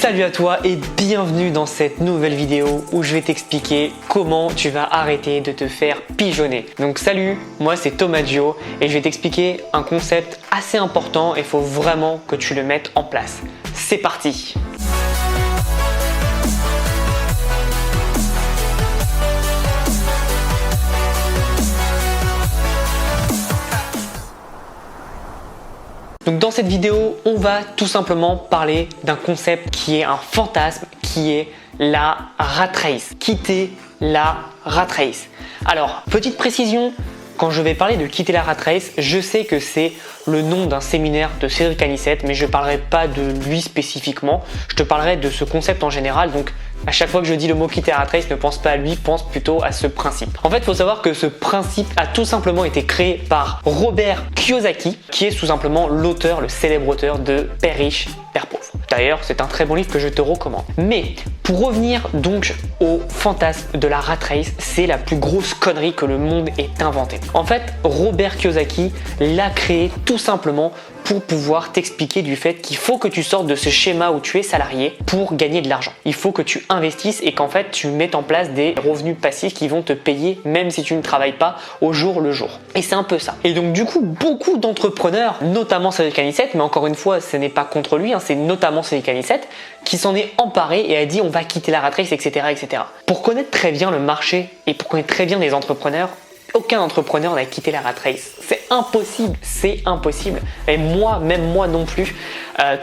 Salut à toi et bienvenue dans cette nouvelle vidéo où je vais t'expliquer comment tu vas arrêter de te faire pigeonner. Donc salut, moi c'est Thomas Gio et je vais t'expliquer un concept assez important et il faut vraiment que tu le mettes en place. C'est parti! Donc dans cette vidéo, on va tout simplement parler d'un concept qui est un fantasme, qui est la rat race. Quitter la rat race. Alors, petite précision, quand je vais parler de quitter la rat race, je sais que c'est le nom d'un séminaire de Cédric Anissette, mais je ne parlerai pas de lui spécifiquement, je te parlerai de ce concept en général. Donc à chaque fois que je dis le mot quitter la rat race, ne pense pas à lui, pense plutôt à ce principe. En fait, il faut savoir que ce principe a tout simplement été créé par Robert Kiyosaki, qui est tout simplement l'auteur, le célèbre auteur de Père riche, Père pauvre. D'ailleurs, c'est un très bon livre que je te recommande. Mais pour revenir donc au fantasme de la rat race, c'est la plus grosse connerie que le monde ait inventée. En fait, Robert Kiyosaki l'a créé tout simplement pour pouvoir t'expliquer du fait qu'il faut que tu sortes de ce schéma où tu es salarié pour gagner de l'argent. Il faut que tu investisses et qu'en fait tu mettes en place des revenus passifs qui vont te payer même si tu ne travailles pas au jour le jour. Et c'est un peu ça. Et donc du coup, beaucoup d'entrepreneurs, notamment Cédric Anissette, mais encore une fois, ce n'est pas contre lui, c'est notamment Cédric Anissette, qui s'en est emparé et a dit on va quitter la rat race, etc., etc. Pour connaître très bien le marché et pour connaître très bien les entrepreneurs, aucun entrepreneur n'a quitté la rat race. C'est impossible, c'est impossible. Et moi, même moi non plus,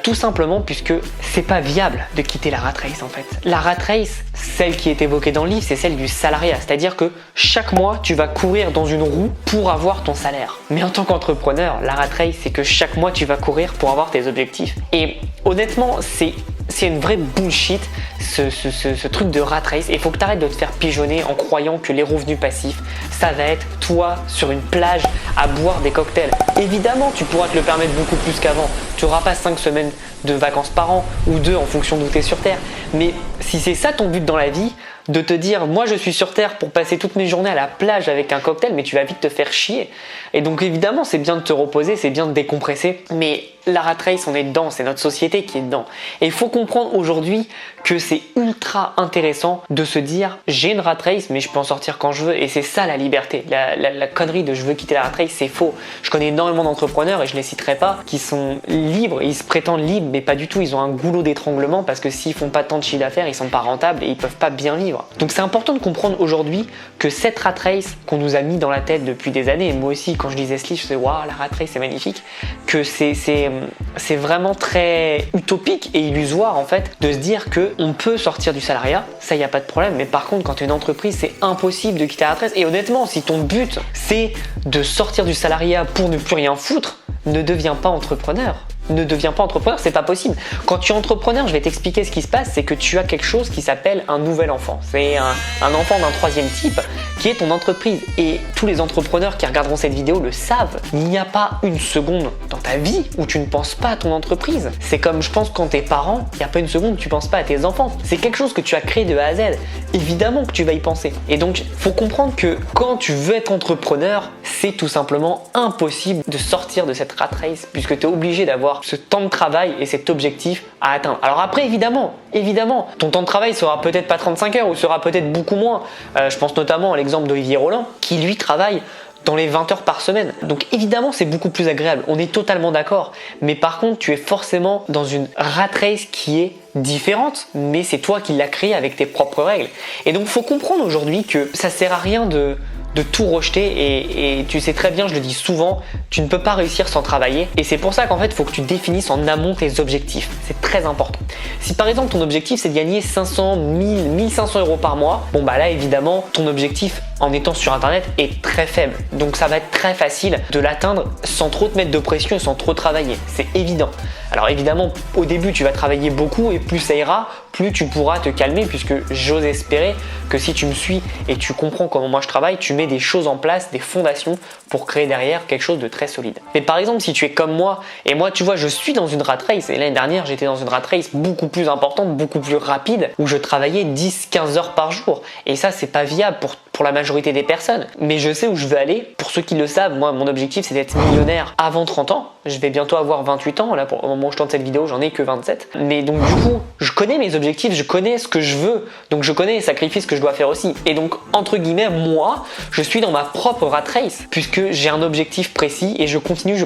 tout simplement puisque c'est pas viable de quitter la rat race en fait. La rat race, celle qui est évoquée dans le livre, c'est celle du salariat. C'est-à-dire que chaque mois, tu vas courir dans une roue pour avoir ton salaire. Mais en tant qu'entrepreneur, la rat race, c'est que chaque mois, tu vas courir pour avoir tes objectifs. Et honnêtement, c'est une vraie bullshit ce truc de rat race. Il faut que tu arrêtes de te faire pigeonner en croyant que les revenus passifs, ça va être toi sur une plage à boire des cocktails. Évidemment, tu pourras te le permettre beaucoup plus qu'avant. Tu n'auras pas 5 semaines de vacances par an ou 2 en fonction d'où tu es sur Terre. Mais si c'est ça ton but dans la vie, de te dire moi je suis sur Terre pour passer toutes mes journées à la plage avec un cocktail, mais tu vas vite te faire chier. Et donc évidemment c'est bien de te reposer, c'est bien de décompresser, mais la rat race on est dedans, c'est notre société qui est dedans. Et il faut comprendre aujourd'hui que c'est ultra intéressant de se dire j'ai une rat race mais je peux en sortir quand je veux, et c'est ça la liberté. La connerie de je veux quitter la rat race, c'est faux. Je connais énormément d'entrepreneurs et je les citerai pas, qui sont libres, ils se prétendent libres mais pas du tout, ils ont un goulot d'étranglement parce que s'ils font pas tant de chiffre d'affaires, ils sont pas rentables et ils peuvent pas bien vivre. Donc c'est important de comprendre aujourd'hui que cette rat race qu'on nous a mis dans la tête depuis des années, et moi aussi quand je lisais ce livre je me disais waouh, la rat race c'est magnifique, que c'est vraiment très utopique et illusoire en fait de se dire que on peut sortir du salariat, ça y a pas de problème, mais par contre quand tu es une entreprise c'est impossible de quitter la rat race. Et honnêtement, si ton but c'est de sortir du salariat pour ne plus rien foutre, ne deviens pas entrepreneur. Ne deviens pas entrepreneur, c'est pas possible. Quand tu es entrepreneur, je vais t'expliquer ce qui se passe, c'est que tu as quelque chose qui s'appelle un nouvel enfant. C'est un enfant d'un troisième type qui est ton entreprise. Et tous les entrepreneurs qui regarderont cette vidéo le savent. Il n'y a pas une seconde dans ta vie où tu ne penses pas à ton entreprise. C'est comme je pense quand t'es parent, il n'y a pas une seconde où tu ne penses pas à tes enfants. C'est quelque chose que tu as créé de A à Z. Évidemment que tu vas y penser. Et donc, faut comprendre que quand tu veux être entrepreneur, c'est tout simplement impossible de sortir de cette rat race puisque tu es obligé d'avoir ce temps de travail et cet objectif à atteindre. Alors après, évidemment, ton temps de travail sera peut-être pas 35 heures ou sera peut-être beaucoup moins. Je pense notamment à l'exemple d'Olivier Roland qui lui travaille dans les 20 heures par semaine. Donc évidemment, c'est beaucoup plus agréable. On est totalement d'accord. Mais par contre, tu es forcément dans une rat race qui est différente, mais c'est toi qui l'as créée avec tes propres règles. Et donc, il faut comprendre aujourd'hui que ça sert à rien de tout rejeter et tu sais très bien, je le dis souvent, tu ne peux pas réussir sans travailler, et c'est pour ça qu'en fait il faut que tu définisses en amont tes objectifs, c'est très important. Si par exemple ton objectif c'est de gagner 500, 1000, 1500 euros par mois, bon bah là évidemment ton objectif en étant sur internet est très faible, donc ça va être très facile de l'atteindre sans trop te mettre de pression et sans trop travailler, c'est évident. Alors évidemment au début tu vas travailler beaucoup et plus ça ira, plus tu pourras te calmer, puisque j'ose espérer que si tu me suis et tu comprends comment moi je travaille, tu mets des choses en place, des fondations pour créer derrière quelque chose de très solide. Mais par exemple, si tu es comme moi, et moi tu vois je suis dans une rat race, et l'année dernière j'étais dans une rat race beaucoup plus importante, beaucoup plus rapide, où je travaillais 10-15 heures par jour, et ça c'est pas viable pour la majorité majorité des personnes. Mais je sais où je veux aller. Pour ceux qui le savent, moi, mon objectif, c'est d'être millionnaire avant 30 ans. Je vais bientôt avoir 28 ans. Là, au moment où je tourne cette vidéo, j'en ai que 27. Mais donc, du coup, je connais mes objectifs, je connais ce que je veux. Donc, je connais les sacrifices que je dois faire aussi. Et donc, entre guillemets, moi, je suis dans ma propre rat race puisque j'ai un objectif précis et je continue.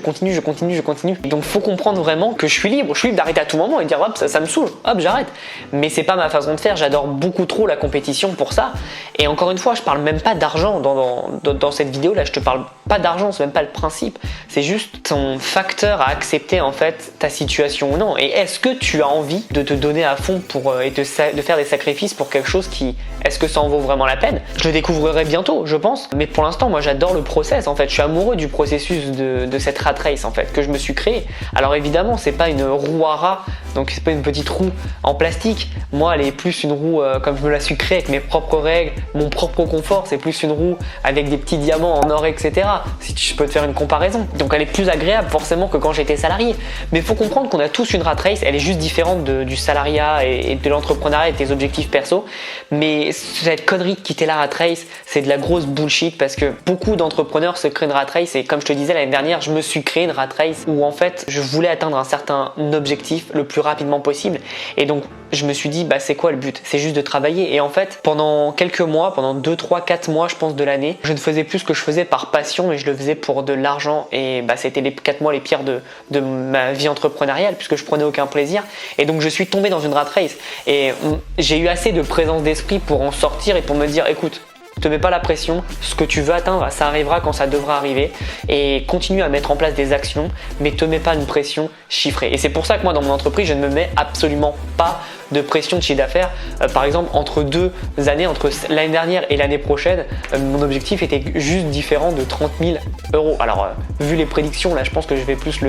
Et donc, faut comprendre vraiment que je suis libre. Je suis libre d'arrêter à tout moment et de dire, hop, ça me saoule. Hop, j'arrête. Mais c'est pas ma façon de faire. J'adore beaucoup trop la compétition pour ça. Et encore une fois, je parle même pas d'argent dans cette vidéo là. Je te parle pas d'argent, c'est même pas le principe. C'est juste ton facteur à accepter en fait ta situation ou non. Et est-ce que tu as envie de te donner à fond et de faire des sacrifices pour quelque chose qui, est-ce que ça en vaut vraiment la peine? Je le découvrirai bientôt, je pense. Mais pour l'instant, moi, j'adore le process. En fait, je suis amoureux du processus de cette rat race en fait que je me suis créé. Alors évidemment, c'est pas une roue à rat, donc c'est pas une petite roue en plastique. Moi, elle est plus une roue comme je me la suis créée avec mes propres règles, mon propre confort. C'est plus une roue avec des petits diamants en or, etc. Si je peux te faire une comparaison. Donc elle est plus agréable forcément que quand j'étais salarié. Mais il faut comprendre qu'on a tous une rat race. Elle est juste différente du salariat et de l'entrepreneuriat et de tes objectifs perso. Mais cette connerie de quitter la rat race, c'est de la grosse bullshit parce que beaucoup d'entrepreneurs se créent une rat race. Et comme je te disais l'année dernière, je me suis créé une rat race où en fait je voulais atteindre un certain objectif le plus rapidement possible. Et donc je me suis dit, bah c'est quoi le but? C'est juste de travailler. Et en fait, pendant quelques mois, pendant 2, 3, 4 mois, je pense, de l'année, je ne faisais plus ce que je faisais par passion, mais je le faisais pour de l'argent. Et bah, c'était les 4 mois les pires de ma vie entrepreneuriale, puisque je prenais aucun plaisir. Et donc, je suis tombé dans une rat race. Et j'ai eu assez de présence d'esprit pour en sortir et pour me dire, écoute, te mets pas la pression, ce que tu veux atteindre, ça arrivera quand ça devra arriver et continue à mettre en place des actions, mais te mets pas une pression chiffrée. Et c'est pour ça que moi dans mon entreprise, je ne me mets absolument pas de pression de chiffre d'affaires. Par exemple, entre 2 années, entre l'année dernière et l'année prochaine, mon objectif était juste différent de 30 000 euros. Alors, vu les prédictions, là, je pense que je vais plus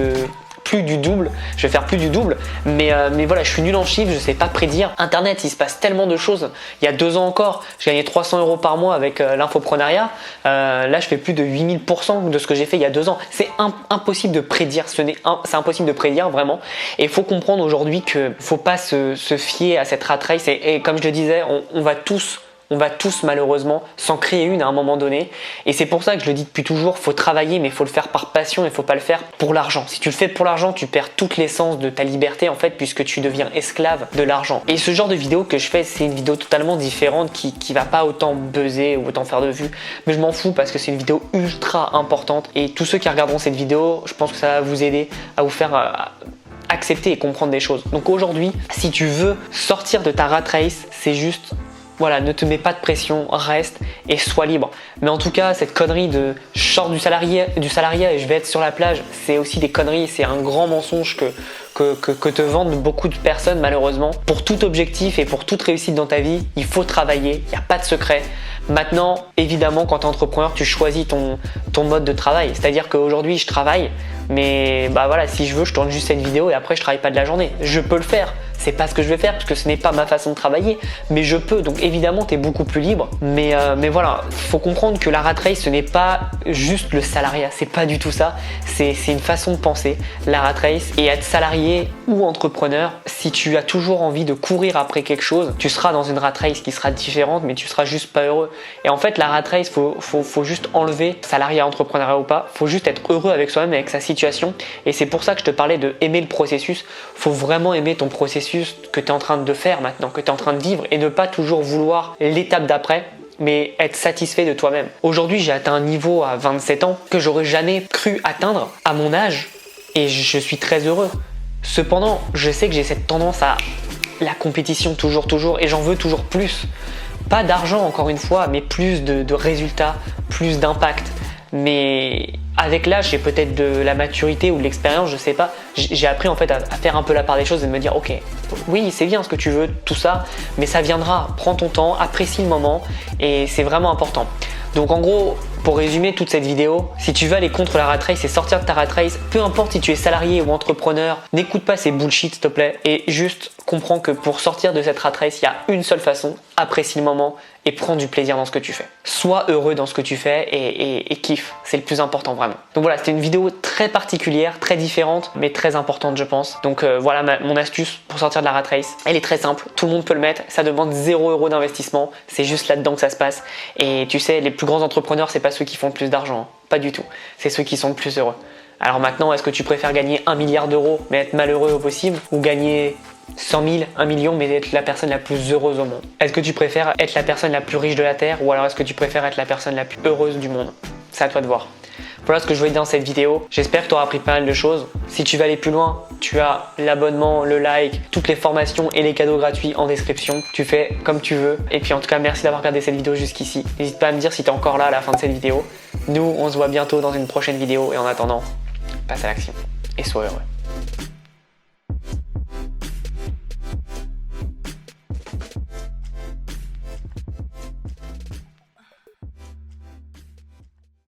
du double, je vais faire plus du double, mais voilà, je suis nul en chiffres, je sais pas prédire. Internet, il se passe tellement de choses. Il y a 2 ans encore, je gagnais 300 euros par mois avec l'infoprenariat. Là, je fais plus de 8000% de ce que j'ai fait il y a 2 ans. C'est impossible de prédire, c'est impossible de prédire vraiment. Et il faut comprendre aujourd'hui que faut pas se fier à cette rat race. Et comme je le disais, on va tous malheureusement s'en créer une à un moment donné. Et c'est pour ça que je le dis depuis toujours, faut travailler, mais il faut le faire par passion et il faut pas le faire pour l'argent. Si tu le fais pour l'argent, tu perds toute l'essence de ta liberté en fait, puisque tu deviens esclave de l'argent. Et ce genre de vidéo que je fais, c'est une vidéo totalement différente qui va pas autant buzzer ou autant faire de vues. Mais je m'en fous parce que c'est une vidéo ultra importante. Et tous ceux qui regarderont cette vidéo, je pense que ça va vous aider à vous faire accepter et comprendre des choses. Donc aujourd'hui, si tu veux sortir de ta rat race, c'est juste... Voilà, ne te mets pas de pression, reste et sois libre. Mais en tout cas, cette connerie de je sors du salariat et je vais être sur la plage, c'est aussi des conneries, c'est un grand mensonge que te vendent beaucoup de personnes malheureusement. Pour tout objectif et pour toute réussite dans ta vie, il faut travailler, il n'y a pas de secret. Maintenant, évidemment, quand tu es entrepreneur, tu choisis ton mode de travail. C'est-à-dire qu'aujourd'hui, je travaille, mais bah voilà, si je veux, je tourne juste cette vidéo et après, je travaille pas de la journée. Je peux le faire. C'est pas ce que je vais faire parce que ce n'est pas ma façon de travailler, mais je peux. Donc évidemment, tu es beaucoup plus libre. Mais voilà, faut comprendre que la rat race, ce n'est pas juste le salariat. C'est pas du tout ça. C'est une façon de penser, la rat race. Et être salarié ou entrepreneur, si tu as toujours envie de courir après quelque chose, tu seras dans une rat race qui sera différente, mais tu seras juste pas heureux. Et en fait, la rat race, faut juste enlever salariat, entrepreneuriat ou pas. Faut juste être heureux avec soi-même, avec sa situation. Et c'est pour ça que je te parlais de aimer le processus. Faut vraiment aimer ton processus que tu es en train de faire maintenant, que tu es en train de vivre et ne pas toujours vouloir l'étape d'après, mais être satisfait de toi-même. Aujourd'hui, j'ai atteint un niveau à 27 ans que j'aurais jamais cru atteindre à mon âge et je suis très heureux. Cependant, je sais que j'ai cette tendance à la compétition toujours et j'en veux toujours plus. Pas d'argent encore une fois, mais plus de résultats, plus d'impact. Mais avec l'âge, j'ai peut-être de la maturité ou de l'expérience, je sais pas. J'ai appris en fait à faire un peu la part des choses et de me dire ok, oui c'est bien ce que tu veux, tout ça, mais ça viendra. Prends ton temps, apprécie le moment et c'est vraiment important. Donc en gros, pour résumer toute cette vidéo, si tu veux aller contre la rat race et sortir de ta rat race, peu importe si tu es salarié ou entrepreneur, n'écoute pas ces bullshit s'il te plaît et juste comprends que pour sortir de cette rat race, il y a une seule façon, apprécie le moment et prends du plaisir dans ce que tu fais. Sois heureux dans ce que tu fais et kiffe, c'est le plus important vraiment. Donc voilà, c'était une vidéo très particulière, très différente, mais très importante je pense. Donc voilà mon astuce pour sortir de la rat race. Elle est très simple, tout le monde peut le mettre, ça demande 0 € d'investissement, c'est juste là-dedans que ça se passe. Et tu sais, les plus grands entrepreneurs, c'est pas ceux qui font le plus d'argent, hein. Pas du tout, c'est ceux qui sont le plus heureux. Alors maintenant, est-ce que tu préfères gagner 1 milliard d'euros mais être malheureux au possible, ou gagner 100 000, 1 million mais être la personne la plus heureuse au monde? Est-ce que tu préfères être la personne la plus riche de la Terre, ou alors est-ce que tu préfères être la personne la plus heureuse du monde? C'est à toi de voir. Voilà ce que je voulais dire dans cette vidéo. J'espère que tu auras appris pas mal de choses. Si tu veux aller plus loin, tu as l'abonnement, le like, toutes les formations et les cadeaux gratuits en description. Tu fais comme tu veux. Et puis en tout cas, merci d'avoir regardé cette vidéo jusqu'ici. N'hésite pas à me dire si tu es encore là à la fin de cette vidéo. Nous, on se voit bientôt dans une prochaine vidéo. Et en attendant, passe à l'action et sois heureux.